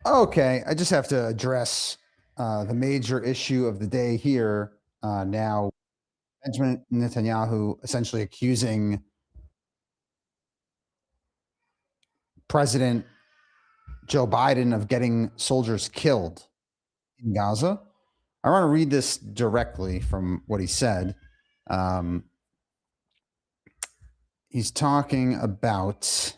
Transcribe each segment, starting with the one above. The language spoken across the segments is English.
Okay, I just have to address the major issue of the day here. Now, Benjamin Netanyahu essentially accusing President Joe Biden of getting soldiers killed in Gaza. I want to read this directly from what he said. He's talking about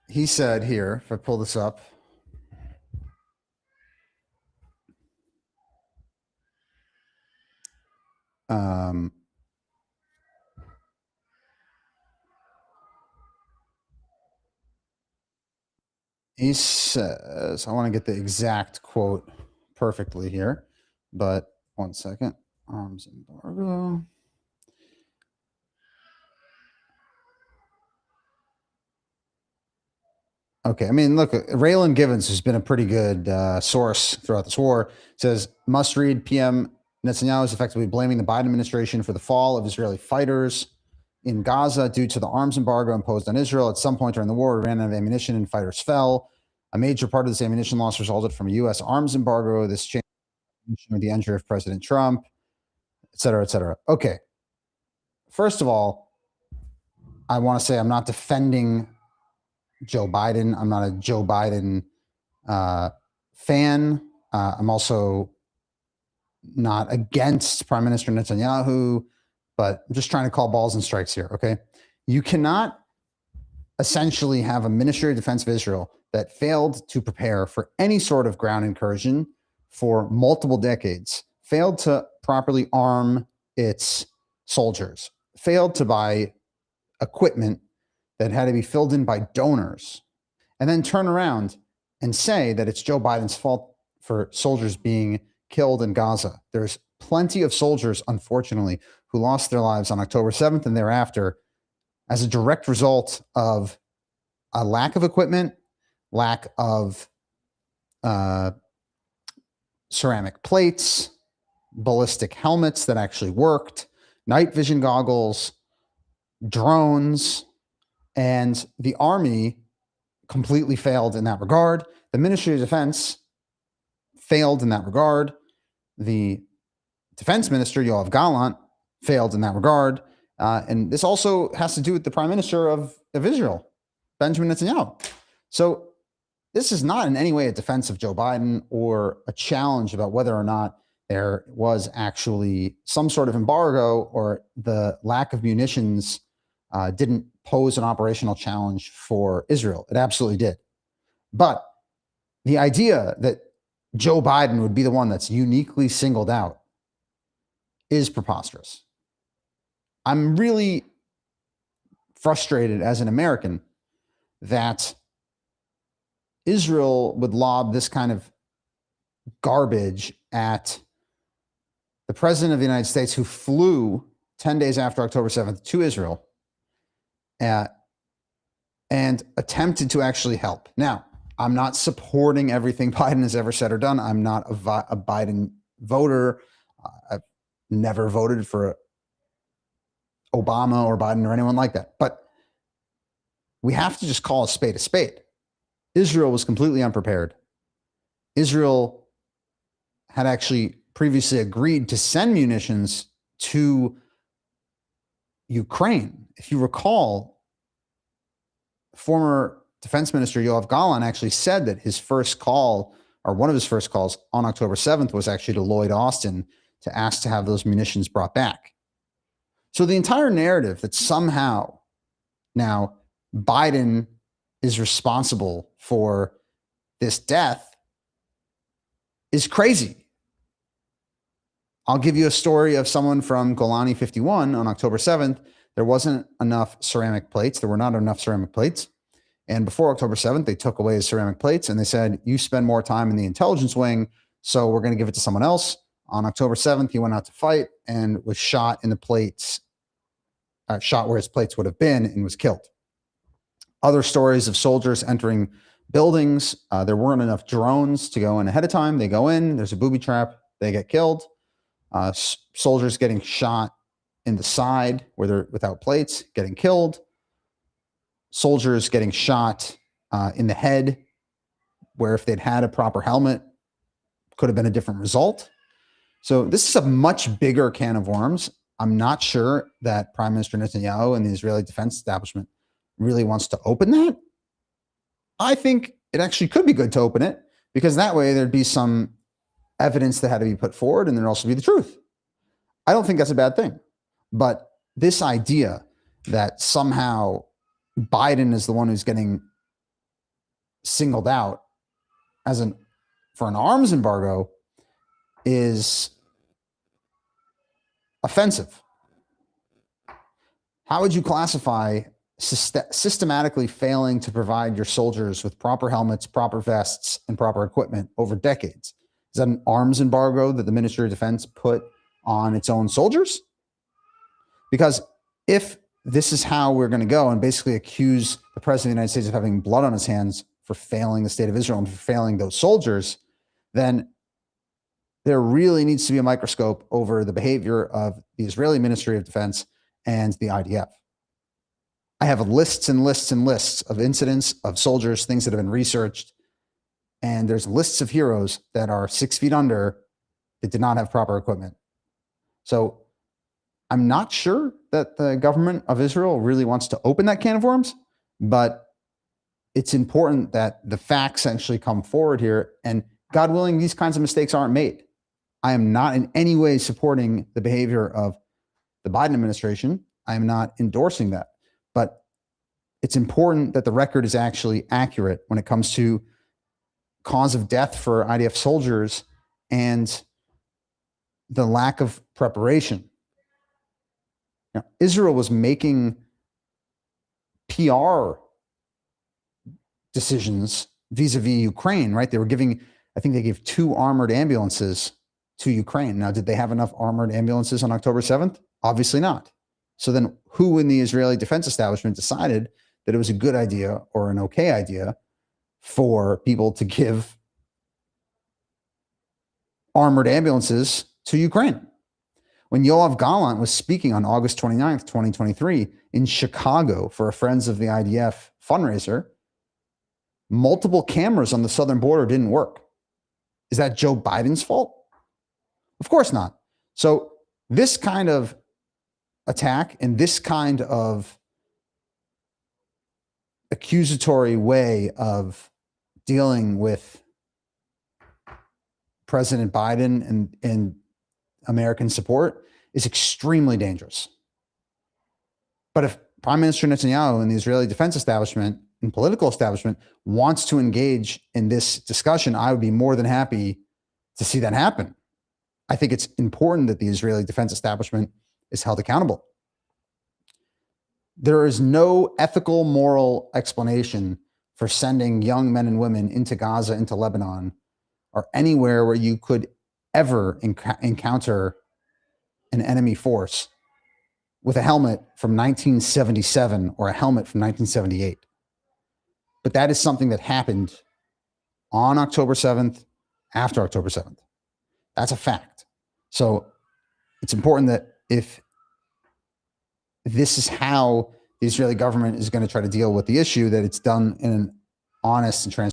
he said here, if I pull this up, he says, I want to get the exact quote perfectly here, but one second. Arms embargo. Okay, I mean, look, Raylan Givens has been a pretty good source throughout this war. Says, must read PM Netanyahu is effectively blaming the Biden administration for the fall of Israeli fighters in Gaza due to the arms embargo imposed on Israel. At some point during the war, we ran out of ammunition and fighters fell. A major part of this ammunition loss resulted from a U.S. arms embargo. This changed with the entry of President Trump, et cetera, et cetera. Okay. First of all, I want to say I'm not defending Joe Biden. I'm not a Joe Biden fan. I'm also not against Prime Minister Netanyahu, but I'm just trying to call balls and strikes here, okay? You cannot essentially have a Ministry of Defense of Israel that failed to prepare for any sort of ground incursion for multiple decades, failed to properly arm its soldiers, failed to buy equipment that had to be filled in by donors, and then turn around and say that it's Joe Biden's fault for soldiers being killed in Gaza. There's plenty of soldiers, unfortunately, who lost their lives on October 7th and thereafter as a direct result of a lack of equipment, lack of ceramic plates, ballistic helmets that actually worked, night vision goggles, drones, and the Army completely failed in that regard. The Ministry of Defense failed in that regard. The Defense Minister, Yoav Gallant, failed in that regard. And this also has to do with the Prime Minister of Israel, Benjamin Netanyahu. So this is not in any way a defense of Joe Biden or a challenge about whether or not there was actually some sort of embargo or the lack of munitions didn't pose an operational challenge for Israel. It absolutely did. But the idea that Joe Biden would be the one that's uniquely singled out is preposterous. I'm really frustrated as an American that Israel would lob this kind of garbage at the president of the United States, who flew 10 days after October 7th to Israel and attempted to actually help. Now, I'm not supporting everything Biden has ever said or done. I'm not a Biden voter. I've never voted for Obama or Biden or anyone like that. But we have to just call a spade a spade. Israel was completely unprepared. Israel had actually previously agreed to send munitions to Ukraine. If you recall, former Defense Minister Yoav Gallant actually said that his first call, or one of his first calls on October 7th, was actually to Lloyd Austin to ask to have those munitions brought back. So the entire narrative that somehow now Biden is responsible for this death is crazy. I'll give you a story of someone from Golani 51 on October 7th. There wasn't enough ceramic plates. There were not enough ceramic plates. And before October 7th, they took away his ceramic plates and they said, you spend more time in the intelligence wing, so we're going to give it to someone else. On October 7th, he went out to fight and was shot in the plates, shot where his plates would have been, and was killed. Other stories of soldiers entering buildings. There weren't enough drones to go in ahead of time. They go in, there's a booby trap, they get killed. Soldiers getting shot in the side where they're without plates, getting killed. Soldiers getting shot in the head, where if they'd had a proper helmet, could have been a different result. So this is a much bigger can of worms. I'm not sure that Prime Minister Netanyahu and the Israeli defense establishment really wants to open that. I think it actually could be good to open it, because that way there'd be some evidence that had to be put forward, and there'd also be the truth. I don't think that's a bad thing. But this idea that somehow Biden is the one who's getting singled out for an arms embargo is offensive. How would you classify systematically failing to provide your soldiers with proper helmets, proper vests, and proper equipment over decades? Is that an arms embargo that the Ministry of Defense put on its own soldiers? Because if this is how we're going to go and basically accuse the President of the United States of having blood on his hands for failing the state of Israel and for failing those soldiers, then there really needs to be a microscope over the behavior of the Israeli Ministry of Defense and the IDF. I have lists and lists and lists of incidents of soldiers, things that have been researched, and there's lists of heroes that are 6 feet under that did not have proper equipment. So I'm not sure that the government of Israel really wants to open that can of worms, but it's important that the facts actually come forward here, and God willing, these kinds of mistakes aren't made. I am not in any way supporting the behavior of the Biden administration. I am not endorsing that, but it's important that the record is actually accurate when it comes to cause of death for IDF soldiers and the lack of preparation. Now, Israel was making PR decisions vis-a-vis Ukraine, right? They were giving, I think they gave 2 armored ambulances to Ukraine. Now, did they have enough armored ambulances on October 7th? Obviously not. So then who in the Israeli defense establishment decided that it was a good idea or an okay idea for people to give armored ambulances to Ukraine? When Yoav Gallant was speaking on August 29th, 2023 in Chicago for a Friends of the IDF fundraiser, multiple cameras on the southern border didn't work. Is that Joe Biden's fault? Of course not. So this kind of attack and this kind of accusatory way of dealing with President Biden and American support is extremely dangerous. But if Prime Minister Netanyahu and the Israeli defense establishment and political establishment wants to engage in this discussion, I would be more than happy to see that happen. I think it's important that the Israeli defense establishment is held accountable. There is no ethical, moral explanation for sending young men and women into Gaza, into Lebanon, or anywhere where you could ever encounter an enemy force with a helmet from 1977 or a helmet from 1978. But that is something that happened on October 7th, after October 7th. That's a fact. So it's important that if this is how the Israeli government is going to try to deal with the issue, that it's done in an honest and transparent